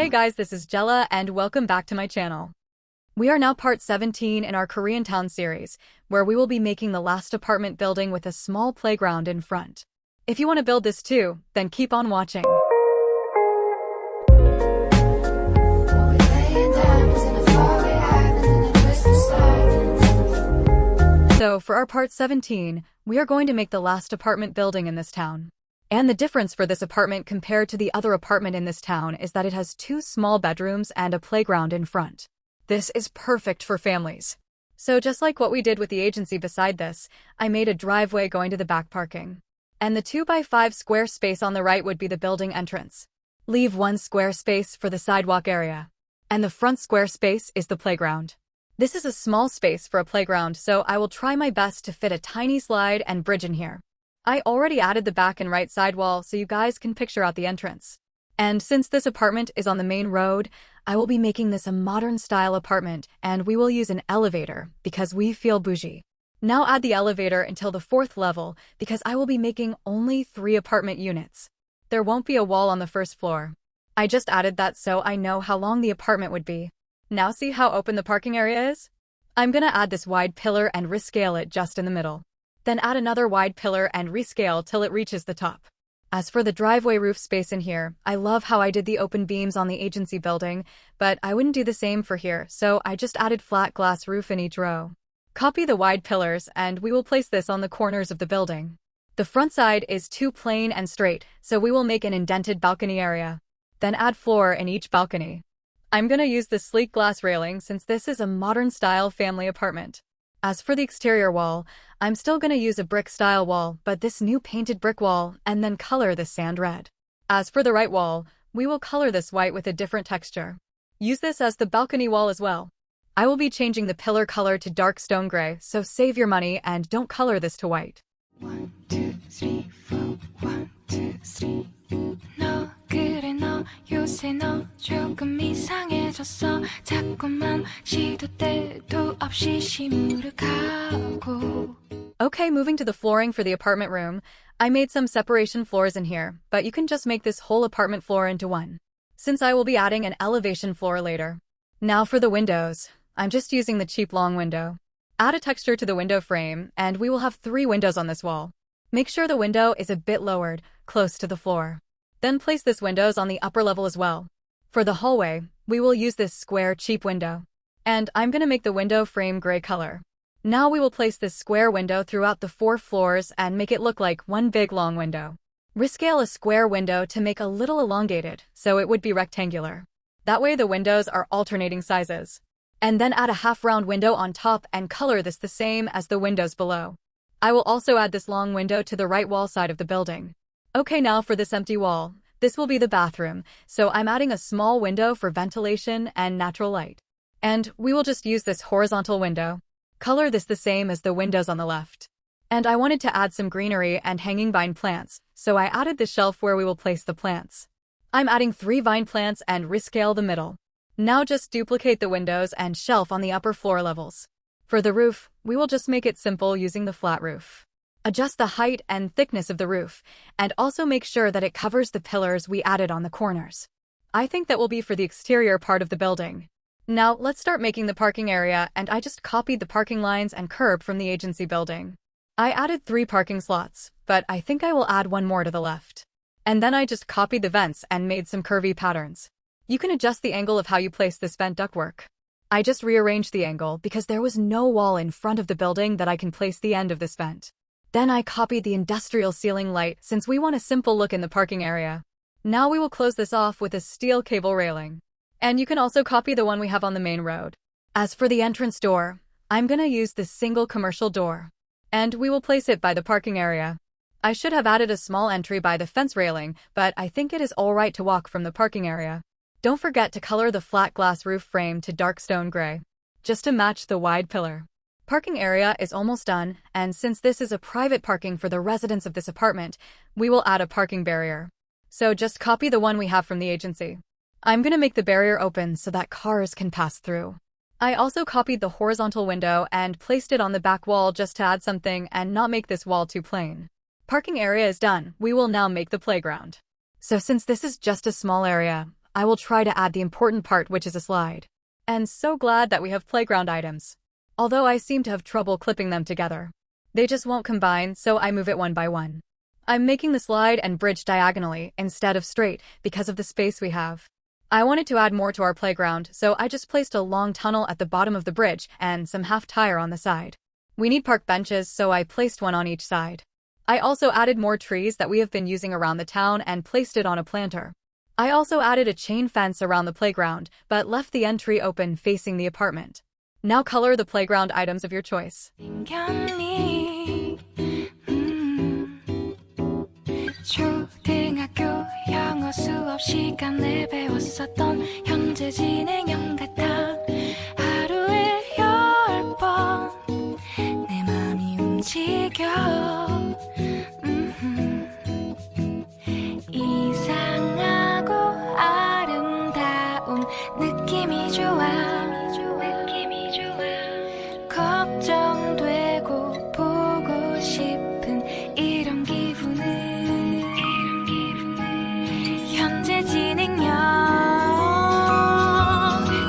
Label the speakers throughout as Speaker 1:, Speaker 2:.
Speaker 1: Hey guys, this is Jella and welcome back to my channel. We are now part 17 in our Korean Town series, where we will be making the last apartment building with a small playground in front. If you want to build this too, then keep on watching. So for our part 17, we are going to make the last apartment building in this town. And the difference for this apartment compared to the other apartment in this town is that it has 2 small bedrooms and a playground in front. This is perfect for families. So just like what we did with the agency beside this, I made a driveway going to the back parking. And the 2x5 square space on the right would be the building entrance. Leave 1 square space for the sidewalk area. And the front square space is the playground. This is a small space for a playground, so I will try my best to fit a tiny slide and bridge in here. I already added the back and right side wall so you guys can picture out the entrance. And since this apartment is on the main road, I will be making this a modern style apartment and we will use an elevator because we feel bougie. Now add the elevator until the 4th level because I will be making only 3 apartment units. There won't be a wall on the 1st floor. I just added that so I know how long the apartment would be. Now see how open the parking area is? I'm gonna add this wide pillar and rescale it just in the middle. Then add another wide pillar and rescale till it reaches the top. As for the driveway roof space in here, I love how I did the open beams on the agency building, but I wouldn't do the same for here, so I just added flat glass roof in each row. Copy the wide pillars and we will place this on the corners of the building. The front side is too plain and straight, so we will make an indented balcony area. Then add floor in each balcony. I'm gonna use the sleek glass railing since this is a modern style family apartment. As for the exterior wall, I'm still gonna use a brick style wall, but this new painted brick wall, and then color the sand red. As for the right wall, we will color this white with a different texture. Use this as the balcony wall as well. I will be changing the pillar color to dark stone gray, so save your money and don't color this to white.
Speaker 2: 1, 2, 3, 4, 1, 2, 3. 너 그래 너 요새 너 조금 이상해졌어 자꾸만 시도 때도 없이 시무룩하고.
Speaker 1: Okay, moving to the flooring for the apartment room. I made some separation floors in here, but you can just make this whole apartment floor into one, since I will be adding an elevation floor later. Now for the windows. I'm just using the cheap long window. Add a texture to the window frame, and we will have 3 windows on this wall. Make sure the window is a bit lowered, close to the floor. Then place this windows on the upper level as well. For the hallway, we will use this square cheap window. And I'm gonna make the window frame gray color. Now we will place this square window throughout the 4 floors and make it look like one big long window. Rescale a square window to make a little elongated, so it would be rectangular. That way the windows are alternating sizes. And then add a half-round window on top and color this the same as the windows below. I will also add this long window to the right wall side of the building. Okay, now for this empty wall. This will be the bathroom, so I'm adding a small window for ventilation and natural light. And we will just use this horizontal window. Color this the same as the windows on the left. And I wanted to add some greenery and hanging vine plants, so I added the shelf where we will place the plants. I'm adding 3 vine plants and rescale the middle. Now just duplicate the windows and shelf on the upper floor levels. For the roof, we will just make it simple using the flat roof. Adjust the height and thickness of the roof, and also make sure that it covers the pillars we added on the corners. I think that will be for the exterior part of the building. Now let's start making the parking area, and I just copied the parking lines and curb from the agency building. I added 3 parking slots, but I think I will add 1 more to the left. And then I just copied the vents and made some curvy patterns. You can adjust the angle of how you place this vent ductwork. I just rearranged the angle because there was no wall in front of the building that I can place the end of this vent. Then I copied the industrial ceiling light since we want a simple look in the parking area. Now we will close this off with a steel cable railing. And you can also copy the one we have on the main road. As for the entrance door, I'm gonna use this single commercial door. And we will place it by the parking area. I should have added a small entry by the fence railing, but I think it is alright to walk from the parking area. Don't forget to color the flat glass roof frame to dark stone gray, just to match the wide pillar. Parking area is almost done, and since this is a private parking for the residents of this apartment, we will add a parking barrier. So just copy the one we have from the agency. I'm gonna make the barrier open so that cars can pass through. I also copied the horizontal window and placed it on the back wall just to add something and not make this wall too plain. Parking area is done. We will now make the playground. So since this is just a small area, I will try to add the important part, which is a slide. And so glad that we have playground items. Although I seem to have trouble clipping them together. They just won't combine, so I move it one by one. I'm making the slide and bridge diagonally instead of straight because of the space we have. I wanted to add more to our playground, so I just placed a long tunnel at the bottom of the bridge and some half tire on the side. We need park benches, so I placed one on each side. I also added more trees that we have been using around the town and placed it on a planter. I also added a chain fence around the playground, but left the entry open facing the apartment. Now color the playground items of your choice.
Speaker 2: 초등학교 영어 수업 시간에 배웠었던 현재 진행형 같아 하루에 10번 내 맘이 움직여 이상하고 아름다운 느낌이 좋아 걱정되고 보고 싶은 이런 기분은 현재 진행형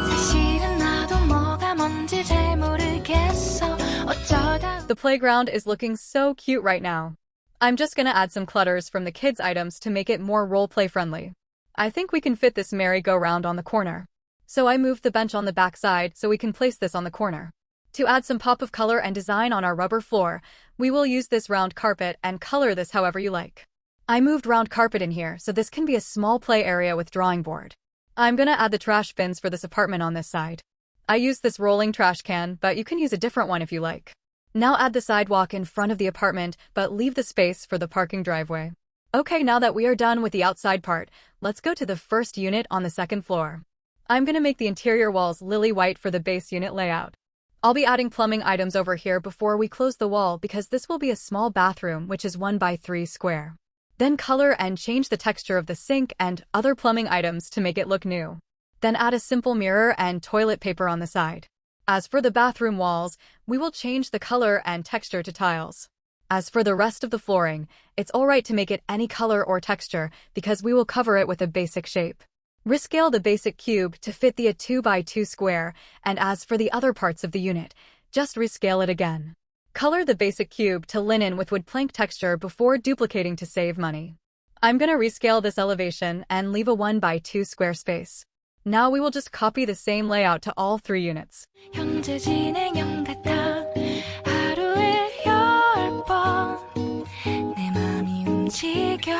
Speaker 2: 사실은 나도 뭐가 뭔지 잘 모르겠어 어쩌다
Speaker 1: The playground is looking so cute right now. I'm just gonna add some clutters from the kids' items to make it more role-play friendly. I think we can fit this merry-go-round on the corner. So I moved the bench on the back side so we can place this on the corner. To add some pop of color and design on our rubber floor, we will use this round carpet and color this however you like. I moved round carpet in here so this can be a small play area with drawing board. I'm gonna add the trash bins for this apartment on this side. I used this rolling trash can, but you can use a different one if you like. Now add the sidewalk in front of the apartment, but leave the space for the parking driveway. Okay, now that we are done with the outside part, let's go to the first unit on the second floor. I'm gonna make the interior walls lily white for the base unit layout. I'll be adding plumbing items over here before we close the wall because this will be a small bathroom which is 1 by 3 square. Then color and change the texture of the sink and other plumbing items to make it look new. Then add a simple mirror and toilet paper on the side. As for the bathroom walls, we will change the color and texture to tiles. As for the rest of the flooring, it's alright to make it any color or texture because we will cover it with a basic shape. Rescale the basic cube to fit the 2 by 2 square, and as for the other parts of the unit, just rescale it again. Color the basic cube to linen with wood plank texture before duplicating to save money. I'm gonna rescale this elevation and leave a 1 by 2 square space. Now we will just copy the same layout to all 3 units.
Speaker 2: 현재 진행형 같아 하루에 10번 내 맘이 움직여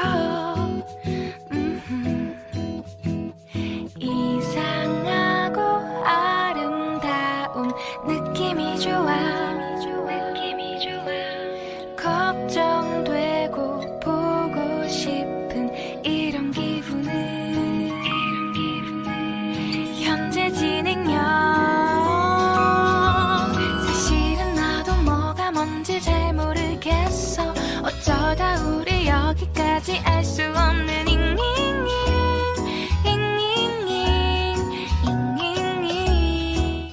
Speaker 2: 이상하고 아름다운 느낌이 좋아 걱정되고 보고 싶은 이런 기분은 현재 진행형 사실은 나도 뭐가 뭔지 잘 모르겠어 어쩌다 우리 여기까지 알 수 없는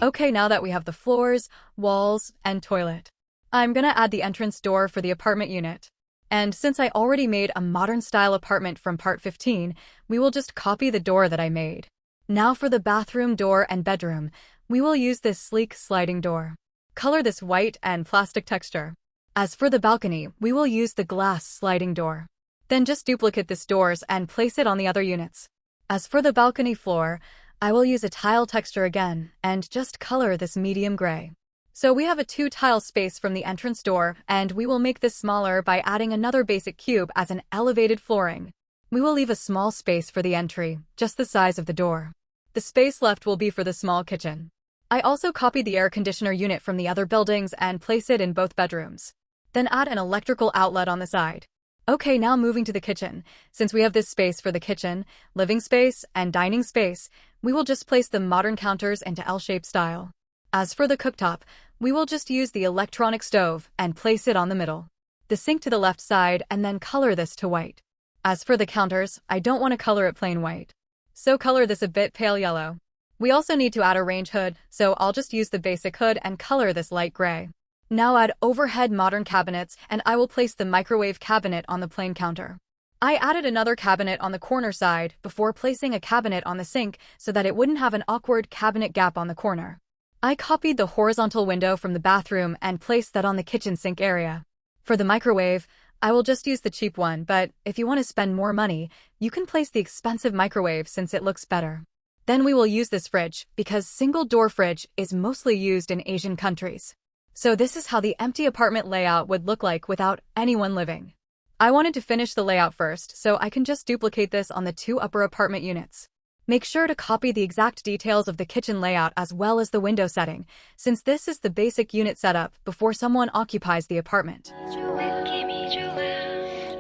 Speaker 1: Okay, now that we have the floors, walls, and toilet, I'm gonna add the entrance door for the apartment unit. And since I already made a modern-style apartment from part 15, we will just copy the door that I made. Now for the bathroom door and bedroom, we will use this sleek sliding door. Color this white and plastic texture. As for the balcony, we will use the glass sliding door. Then just duplicate this doors and place it on the other units. As for the balcony floor, I will use a tile texture again and just color this medium gray. So we have a 2-tile space from the entrance door, and we will make this smaller by adding another basic cube as an elevated flooring. We will leave a small space for the entry, just the size of the door. The space left will be for the small kitchen. I also copied the air conditioner unit from the other buildings and place it in both bedrooms. Then add an electrical outlet on the side. Okay, now moving to the kitchen. Since we have this space for the kitchen, living space, and dining space, we will just place the modern counters into L-shaped style. As for the cooktop, we will just use the electronic stove and place it on the middle. The sink to the left side and then color this to white. As for the counters, I don't want to color it plain white. So color this a bit pale yellow. We also need to add a range hood, so I'll just use the basic hood and color this light gray. Now add overhead modern cabinets and I will place the microwave cabinet on the plain counter. I added another cabinet on the corner side before placing a cabinet on the sink so that it wouldn't have an awkward cabinet gap on the corner. I copied the horizontal window from the bathroom and placed that on the kitchen sink area. For the microwave, I will just use the cheap one, but if you want to spend more money, you can place the expensive microwave since it looks better. Then we will use this fridge, because single-door fridge is mostly used in Asian countries. So this is how the empty apartment layout would look like without anyone living. I wanted to finish the layout first, so I can just duplicate this on the 2 upper apartment units. Make sure to copy the exact details of the kitchen layout as well as the window setting, since this is the basic unit setup before someone occupies the apartment.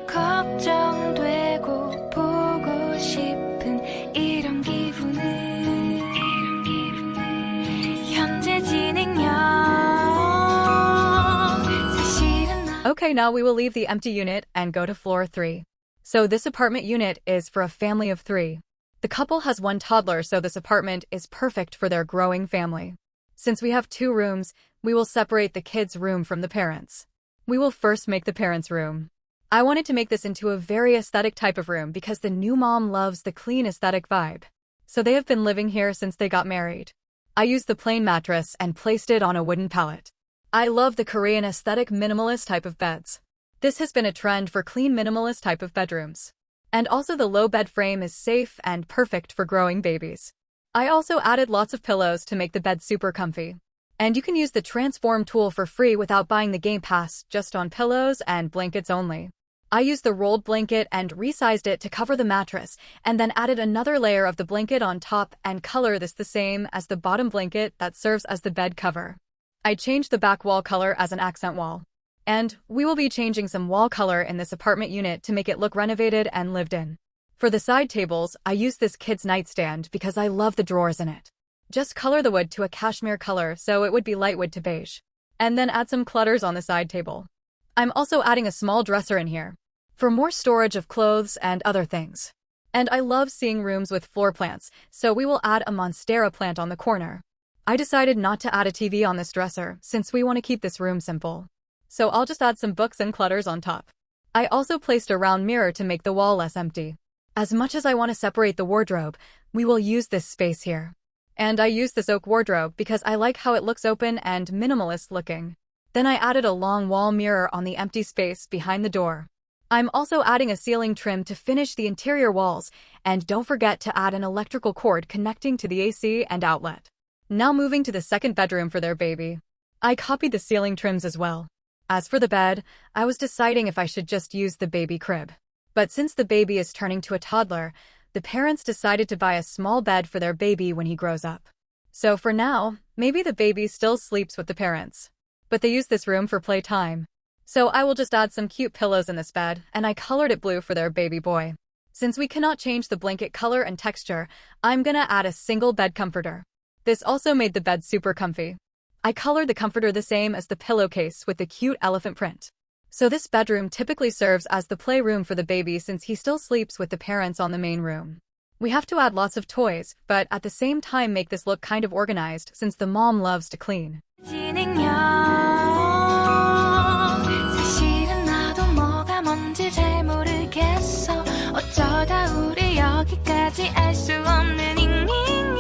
Speaker 2: 걱정되고 보고 싶은 이런 기분은 현재 진행형 사실은
Speaker 1: Okay, now we will leave the empty unit and go to floor 3. So this apartment unit is for a family of 3. The couple has 1 toddler, so this apartment is perfect for their growing family. Since we have 2 rooms, we will separate the kids' room from the parents'. We will first make the parents' room. I wanted to make this into a very aesthetic type of room because the new mom loves the clean aesthetic vibe. So they have been living here since they got married. I used the plain mattress and placed it on a wooden pallet. I love the Korean aesthetic minimalist type of beds. This has been a trend for clean minimalist type of bedrooms. And also the low bed frame is safe and perfect for growing babies. I also added lots of pillows to make the bed super comfy. And you can use the transform tool for free without buying the Gamepass, just on pillows and blankets only. I used the rolled blanket and resized it to cover the mattress, and then added another layer of the blanket on top and color this the same as the bottom blanket that serves as the bed cover. I changed the back wall color as an accent wall. And we will be changing some wall color in this apartment unit to make it look renovated and lived in. For the side tables, I used this kid's nightstand because I love the drawers in it. Just color the wood to a cashmere color so it would be light wood to beige. And then add some clutters on the side table. I'm also adding a small dresser in here for more storage of clothes and other things. And I love seeing rooms with floor plants, so we will add a monstera plant on the corner. I decided not to add a TV on this dresser since we want to keep this room simple. So I'll just add some books and clutters on top. I also placed a round mirror to make the wall less empty. As much as I want to separate the wardrobe, we will use this space here. And I used this oak wardrobe because I like how it looks open and minimalist looking. Then I added a long wall mirror on the empty space behind the door. I'm also adding a ceiling trim to finish the interior walls, and don't forget to add an electrical cord connecting to the AC and outlet. Now moving to the second bedroom for their baby. I copied the ceiling trims as well. As for the bed, I was deciding if I should just use the baby crib. But since the baby is turning to a toddler, the parents decided to buy a small bed for their baby when he grows up. So for now, maybe the baby still sleeps with the parents. But they use this room for playtime. So I will just add some cute pillows in this bed, and I colored it blue for their baby boy. Since we cannot change the blanket color and texture, I'm gonna add a single bed comforter. This also made the bed super comfy. I colored the comforter the same as the pillowcase with the cute elephant print. So this bedroom typically serves as the playroom for the baby since he still sleeps with the parents on the main room. We have to add lots of toys, but at the same time make this look kind of organized since the mom loves to clean.
Speaker 2: 사실은 나도 뭐가 뭔지 잘 모르겠어 어쩌다 우리 여기까지 알 수 없는 잉잉잉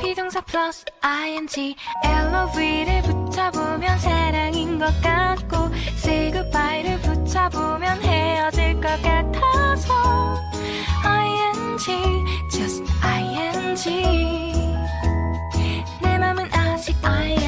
Speaker 2: 비동사 플러스 ing LOV를 붙여보면 사랑인 것 같고 say goodbye를 붙여보면 헤어질 것 같아서 ing just ing 내 맘은 아직 ing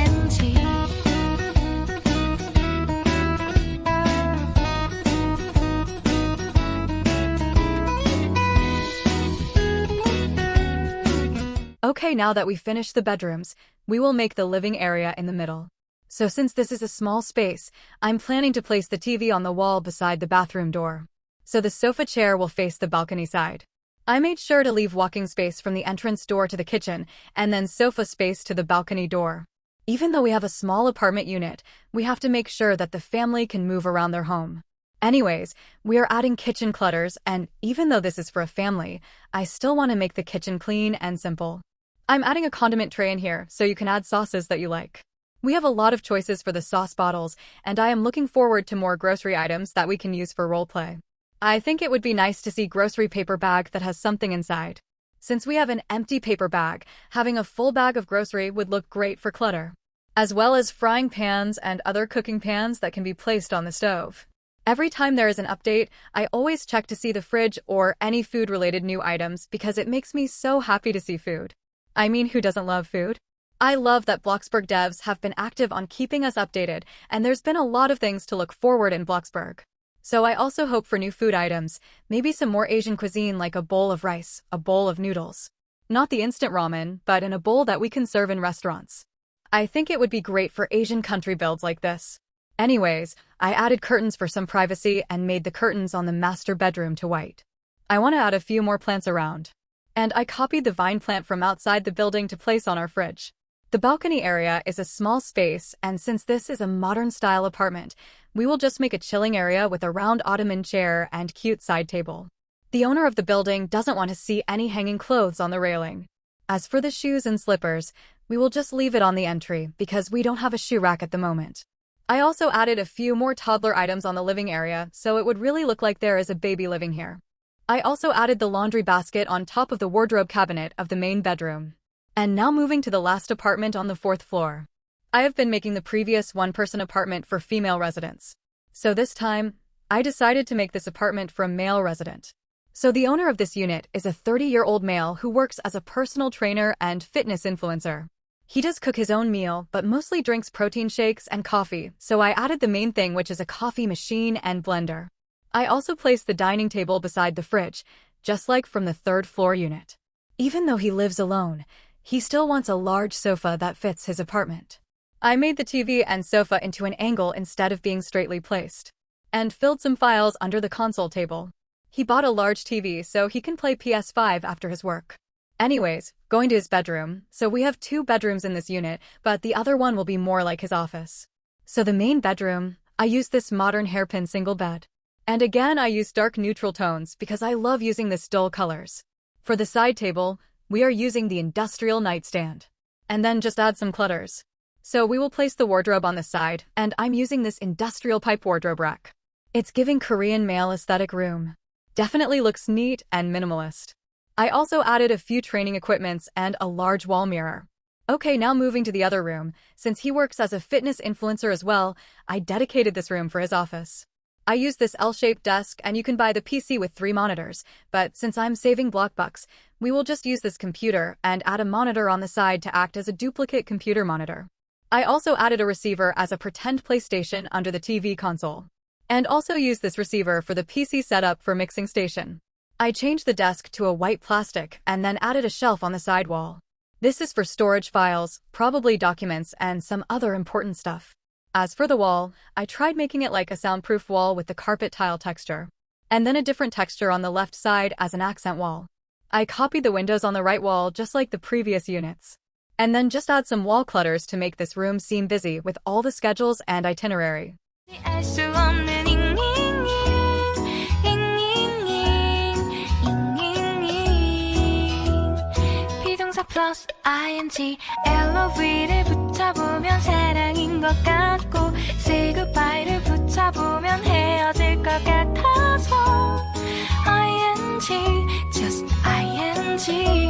Speaker 1: Okay, now that we finished the bedrooms, we will make the living area in the middle. So since this is a small space, I'm planning to place the TV on the wall beside the bathroom door. So the sofa chair will face the balcony side. I made sure to leave walking space from the entrance door to the kitchen, and then sofa space to the balcony door. Even though we have a small apartment unit, we have to make sure that the family can move around their home. Anyways, we are adding kitchen clutters, and even though this is for a family, I still want to make the kitchen clean and simple. I'm adding a condiment tray in here so you can add sauces that you like. We have a lot of choices for the sauce bottles, and I am looking forward to more grocery items that we can use for roleplay. I think it would be nice to see grocery paper bag that has something inside. Since we have an empty paper bag, having a full bag of grocery would look great for clutter, as well as frying pans and other cooking pans that can be placed on the stove. Every time there is an update, I always check to see the fridge or any food-related new items because it makes me so happy to see food. I mean, who doesn't love food? I love that Bloxburg devs have been active on keeping us updated, and there's been a lot of things to look forward in Bloxburg. So I also hope for new food items, maybe some more Asian cuisine like a bowl of rice, a bowl of noodles. Not the instant ramen, but in a bowl that we can serve in restaurants. I think it would be great for Asian country builds like this. Anyways, I added curtains for some privacy and made the curtains on the master bedroom to white. I want to add a few more plants around. And I copied the vine plant from outside the building to place on our fridge. The balcony area is a small space, and since this is a modern-style apartment, we will just make a chilling area with a round ottoman chair and cute side table. The owner of the building doesn't want to see any hanging clothes on the railing. As for the shoes and slippers, we will just leave it on the entry because we don't have a shoe rack at the moment. I also added a few more toddler items on the living area, so it would really look like there is a baby living here. I also added the laundry basket on top of the wardrobe cabinet of the main bedroom. And now moving to the last apartment on the 4th floor. I have been making the previous one-person apartment for female residents. So this time, I decided to make this apartment for a male resident. So the owner of this unit is a 30-year-old male who works as a personal trainer and fitness influencer. He does cook his own meal, but mostly drinks protein shakes and coffee, so I added the main thing, which is a coffee machine and blender. I also placed the dining table beside the fridge, just like from the 3rd floor unit. Even though he lives alone, he still wants a large sofa that fits his apartment. I made the TV and sofa into an angle instead of being straightly placed, and filled some files under the console table. He bought a large TV so he can play PS5 after his work. Anyways, going to his bedroom, so we have 2 bedrooms in this unit, but the other one will be more like his office. So the main bedroom, I used this modern hairpin single bed. And again I used dark neutral tones because I love using this dull colors. For the side table, we are using the industrial nightstand. And then just add some clutters. So we will place the wardrobe on the side, and I'm using this industrial pipe wardrobe rack. It's giving Korean male aesthetic room. Definitely looks neat and minimalist. I also added a few training equipments and a large wall mirror. Okay, now moving to the other room. Since he works as a fitness influencer as well, I dedicated this room for his office. I use this L-shaped desk, and you can buy the PC with 3 monitors, but since I'm saving block bucks, we will just use this computer and add a monitor on the side to act as a duplicate computer monitor. I also added a receiver as a pretend PlayStation under the TV console, and also used this receiver for the PC setup for mixing station. I changed the desk to a white plastic and then added a shelf on the side wall. This is for storage files, probably documents, and some other important stuff. As for the wall, I tried making it like a soundproof wall with the carpet tile texture, and then a different texture on the left side as an accent wall. I copied the windows on the right wall just like the previous units, and then just add some wall clutters to make this room seem busy with all the schedules and itinerary.
Speaker 2: plus ing LOV를 붙여보면 사랑인 것 같고 say goodbye를 붙여보면 헤어질 것 같아서 ing just ing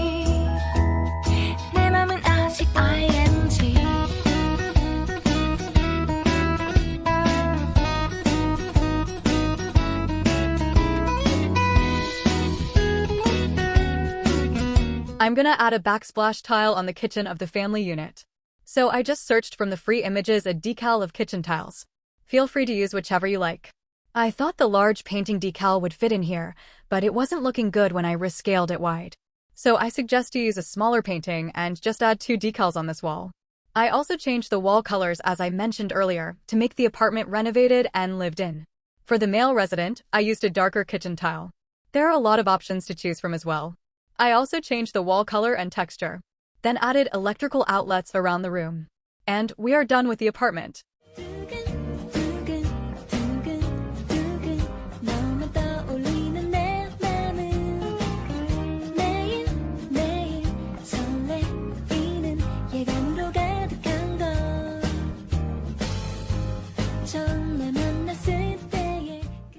Speaker 2: 내 맘은 아직 ing
Speaker 1: I'm gonna add a backsplash tile on the kitchen of the family unit. So I just searched from the free images a decal of kitchen tiles. Feel free to use whichever you like. I thought the large painting decal would fit in here, but it wasn't looking good when I rescaled it wide. So I suggest you use a smaller painting and just add 2 decals on this wall. I also changed the wall colors as I mentioned earlier to make the apartment renovated and lived in. For the male resident, I used a darker kitchen tile. There are a lot of options to choose from as well. I also changed the wall color and texture, then added electrical outlets around the room. And we are done with the apartment.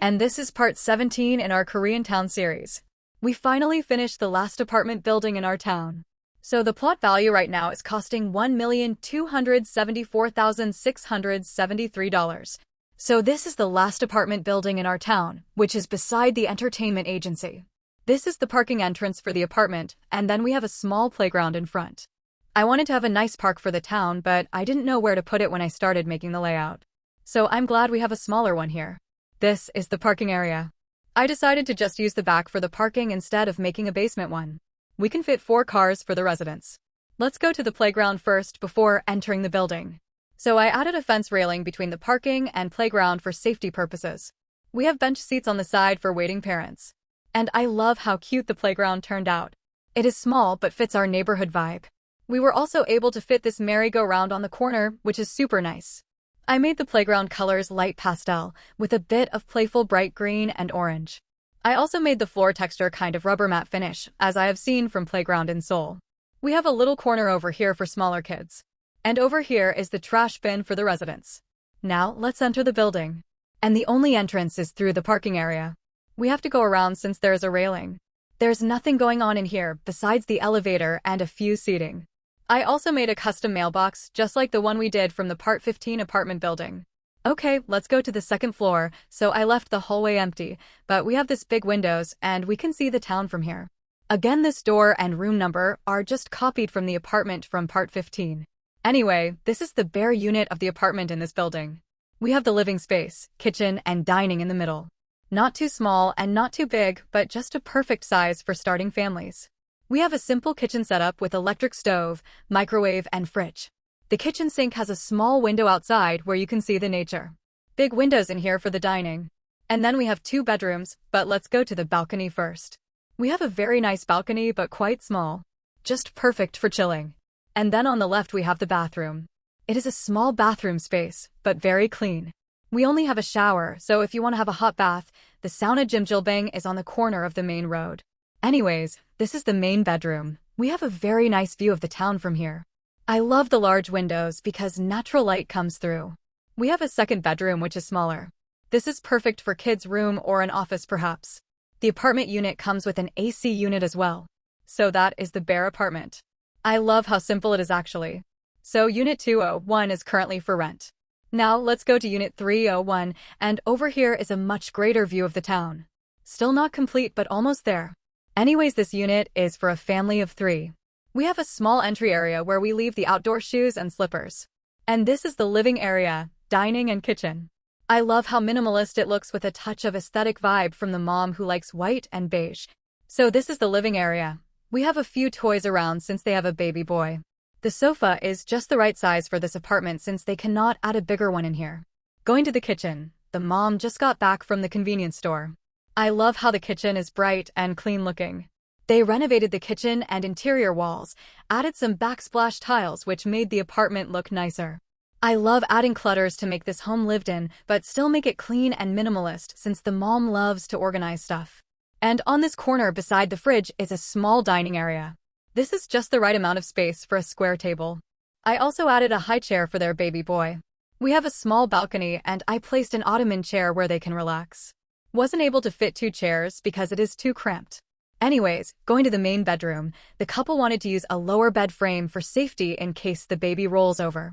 Speaker 1: And this is part 17 in our Korean town series. We finally finished the last apartment building in our town. So the plot value right now is costing $1,274,673. So this is the last apartment building in our town, which is beside the entertainment agency. This is the parking entrance for the apartment, and then we have a small playground in front. I wanted to have a nice park for the town, but I didn't know where to put it when I started making the layout. So I'm glad we have a smaller one here. This is the parking area. I decided to just use the back for the parking instead of making a basement one. We can fit 4 cars for the residents. Let's go to the playground first before entering the building. So I added a fence railing between the parking and playground for safety purposes. We have bench seats on the side for waiting parents. And I love how cute the playground turned out. It is small but fits our neighborhood vibe. We were also able to fit this merry-go-round on the corner, which is super nice. I made the playground colors light pastel, with a bit of playful bright green and orange. I also made the floor texture kind of rubber matte finish, as I have seen from Playground in Seoul. We have a little corner over here for smaller kids. And over here is the trash bin for the residents. Now, let's enter the building. And the only entrance is through the parking area. We have to go around since there is a railing. There's nothing going on in here besides the elevator and a few seating. I also made a custom mailbox, just like the one we did from the Part 15 apartment building. Okay, let's go to the second floor, so I left the hallway empty, but we have this big windows, and we can see the town from here. Again, this door and room number are just copied from the apartment from Part 15. Anyway, this is the bare unit of the apartment in this building. We have the living space, kitchen, and dining in the middle. Not too small and not too big, but just a perfect size for starting families. We have a simple kitchen setup with electric stove, microwave, and fridge. The kitchen sink has a small window outside where you can see the nature. Big windows in here for the dining. And then we have 2 bedrooms, but let's go to the balcony first. We have a very nice balcony but quite small. Just perfect for chilling. And then on the left we have the bathroom. It is a small bathroom space, but very clean. We only have a shower, so if you want to have a hot bath, the sauna Jimjilbang is on the corner of the main road. Anyways, this is the main bedroom. We have a very nice view of the town from here. I love the large windows because natural light comes through. We have a second bedroom which is smaller. This is perfect for kids' room or an office perhaps. The apartment unit comes with an AC unit as well. So that is the bare apartment. I love how simple it is actually. So Unit 201 is currently for rent. Now let's go to Unit 301, and over here is a much greater view of the town. Still not complete but almost there. Anyways, this unit is for a family of 3. We have a small entry area where we leave the outdoor shoes and slippers. And this is the living area, dining and kitchen. I love how minimalist it looks with a touch of aesthetic vibe from the mom who likes white and beige. So this is the living area. We have a few toys around since they have a baby boy. The sofa is just the right size for this apartment since they cannot add a bigger one in here. Going to the kitchen, the mom just got back from the convenience store. I love how the kitchen is bright and clean looking. They renovated the kitchen and interior walls, added some backsplash tiles which made the apartment look nicer. I love adding clutters to make this home lived in, but still make it clean and minimalist since the mom loves to organize stuff. And on this corner beside the fridge is a small dining area. This is just the right amount of space for a square table. I also added a high chair for their baby boy. We have a small balcony and I placed an ottoman chair where they can relax. Wasn't able to fit 2 chairs because it is too cramped. Anyways, going to the main bedroom, the couple wanted to use a lower bed frame for safety in case the baby rolls over.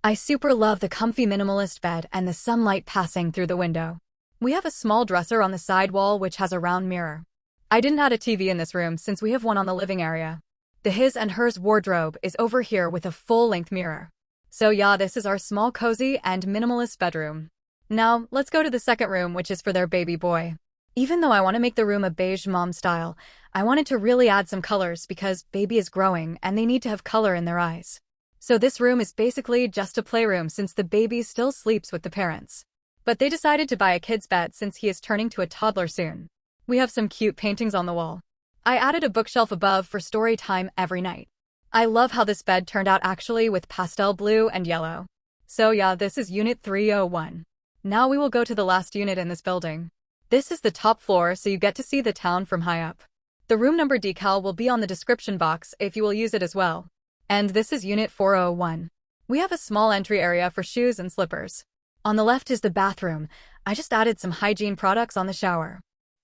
Speaker 1: I super love the comfy minimalist bed and the sunlight passing through the window. We have a small dresser on the side wall which has a round mirror. I didn't add a TV in this room since we have one on the living area. The his and hers wardrobe is over here with a full-length mirror. So yeah, this is our small cozy and minimalist bedroom. Now, let's go to the second room which is for their baby boy. Even though I want to make the room a beige mom style, I wanted to really add some colors because baby is growing and they need to have color in their eyes. So this room is basically just a playroom since the baby still sleeps with the parents. But they decided to buy a kid's bed since he is turning to a toddler soon. We have some cute paintings on the wall. I added a bookshelf above for story time every night. I love how this bed turned out actually with pastel blue and yellow. So yeah, this is Unit 301. Now we will go to the last unit in this building. This is the top floor so you get to see the town from high up. The room number decal will be on the description box if you will use it as well. And this is Unit 401. We have a small entry area for shoes and slippers. On the left is the bathroom. I just added some hygiene products on the shower.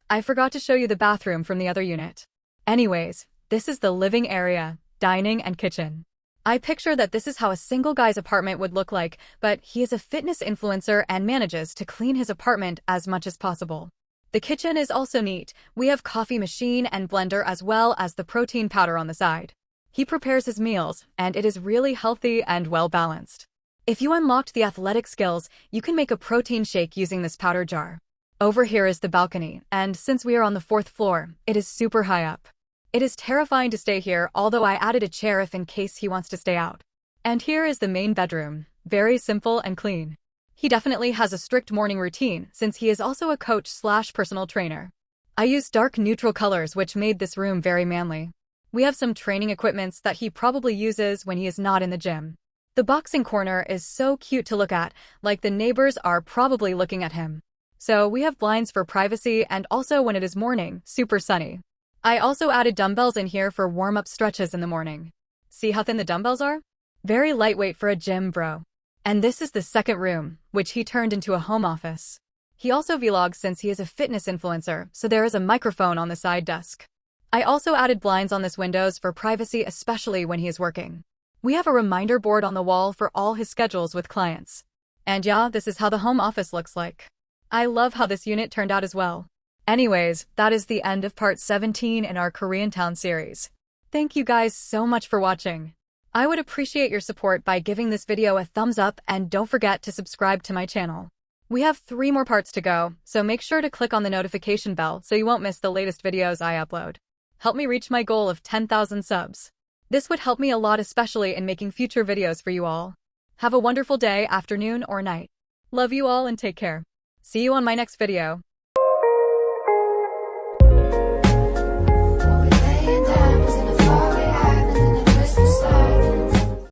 Speaker 1: I forgot to show you the bathroom from the other unit. Anyways, this is the living area, dining, and kitchen. I picture that this is how a single guy's apartment would look like, but he is a fitness influencer and manages to clean his apartment as much as possible. The kitchen is also neat. We have coffee machine and blender as well as the protein powder on the side. He prepares his meals, and it is really healthy and well-balanced. If you unlocked the athletic skills, you can make a protein shake using this powder jar. Over here is the balcony, and since we are on the 4th floor, it is super high up. It is terrifying to stay here, although I added a chair if in case he wants to stay out. And here is the main bedroom, very simple and clean. He definitely has a strict morning routine since he is also a coach/personal trainer. I used dark neutral colors which made this room very manly. We have some training equipments that he probably uses when he is not in the gym. The boxing corner is so cute to look at, like the neighbors are probably looking at him. So we have blinds for privacy and also when it is morning, super sunny. I also added dumbbells in here for warm-up stretches in the morning. See how thin the dumbbells are? Very lightweight for a gym bro. And this is the second room, which he turned into a home office. He also vlogs since he is a fitness influencer, so there is a microphone on the side desk. I also added blinds on this windows for privacy, especially when he is working. We have a reminder board on the wall for all his schedules with clients. And yeah, this is how the home office looks like. I love how this unit turned out as well. Anyways, that is the end of part 17 in our Koreatown series. Thank you guys so much for watching. I would appreciate your support by giving this video a thumbs up and don't forget to subscribe to my channel. We have 3 more parts to go, so make sure to click on the notification bell so you won't miss the latest videos I upload. Help me reach my goal of 10,000 subs. This would help me a lot, especially in making future videos for you all. Have a wonderful day, afternoon, or night. Love you all and take care. See you on my next video.